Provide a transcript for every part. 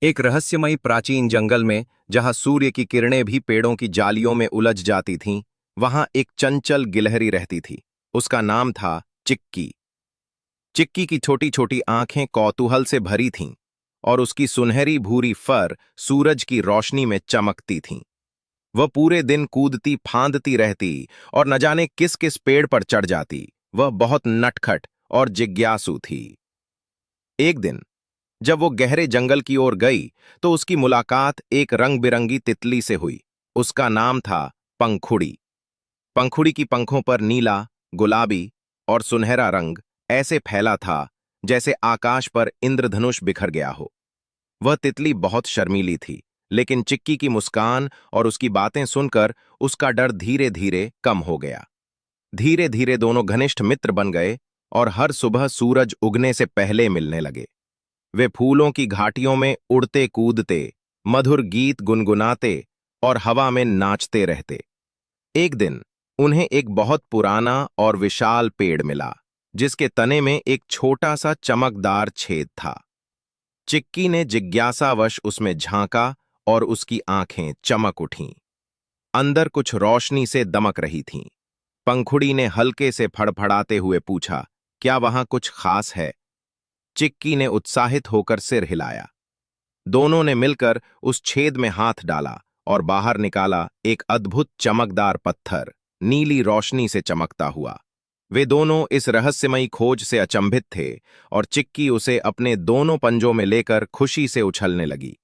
एक रहस्यमयी प्राचीन जंगल में, जहां सूर्य की किरणें भी पेड़ों की जालियों में उलझ जाती थीं, वहां एक चंचल गिलहरी रहती थी। उसका नाम था चिक्की। चिक्की की छोटी छोटी आंखें कौतूहल से भरी थीं, और उसकी सुनहरी भूरी फर सूरज की रोशनी में चमकती थीं। वह पूरे दिन कूदती फांदती रहती और न जाने किस किस पेड़ पर चढ़ जाती। वह बहुत नटखट और जिज्ञासु थी। एक दिन जब वो गहरे जंगल की ओर गई, तो उसकी मुलाकात एक रंग बिरंगी तितली से हुई। उसका नाम था पंखुड़ी। पंखुड़ी की पंखों पर नीला, गुलाबी और सुनहरा रंग ऐसे फैला था जैसे आकाश पर इंद्रधनुष बिखर गया हो। वह तितली बहुत शर्मीली थी, लेकिन चिक्की की मुस्कान और उसकी बातें सुनकर उसका डर धीरे धीरे कम हो गया। धीरे धीरे दोनों घनिष्ठ मित्र बन गए और हर सुबह सूरज उगने से पहले मिलने लगे। वे फूलों की घाटियों में उड़ते कूदते, मधुर गीत गुनगुनाते और हवा में नाचते रहते। एक दिन उन्हें एक बहुत पुराना और विशाल पेड़ मिला, जिसके तने में एक छोटा सा चमकदार छेद था। चिक्की ने जिज्ञासावश उसमें झांका और उसकी आंखें चमक उठीं। अंदर कुछ रोशनी से दमक रही थीं। पंखुड़ी ने हल्के से फड़फड़ाते हुए पूछा, क्या वहां कुछ खास है? चिक्की ने उत्साहित होकर सिर हिलाया। दोनों ने मिलकर उस छेद में हाथ डाला और बाहर निकाला एक अद्भुत चमकदार पत्थर, नीली रोशनी से चमकता हुआ। वे दोनों इस रहस्यमयी खोज से अचंभित थे, और चिक्की उसे अपने दोनों पंजों में लेकर खुशी से उछलने लगी।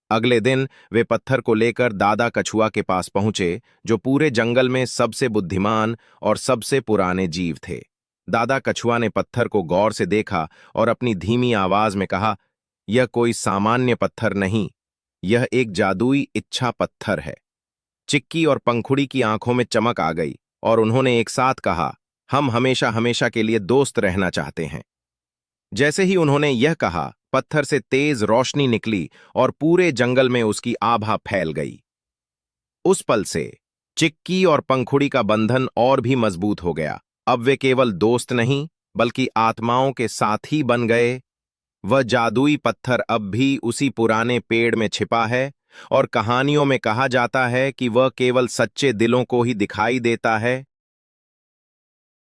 अगले दिन वे पत्थर को लेकर दादा कछुआ के पास पहुंचे, जो पूरे जंगल में सबसे बुद्धिमान और सबसे पुराने जीव थे। दादा कछुआ ने पत्थर को गौर से देखा और अपनी धीमी आवाज में कहा, यह कोई सामान्य पत्थर नहीं, यह एक जादुई इच्छा पत्थर है। चिक्की और पंखुड़ी की आंखों में चमक आ गई और उन्होंने एक साथ कहा, हम हमेशा हमेशा के लिए दोस्त रहना चाहते हैं। जैसे ही उन्होंने यह कहा, पत्थर से तेज रोशनी निकली और पूरे जंगल में उसकी आभा फैल गई। उस पल से चिक्की और पंखुड़ी का बंधन और भी मजबूत हो गया। अब वे केवल दोस्त नहीं, बल्कि आत्माओं के साथी बन गए। वह जादुई पत्थर अब भी उसी पुराने पेड़ में छिपा है, और कहानियों में कहा जाता है कि वह केवल सच्चे दिलों को ही दिखाई देता है।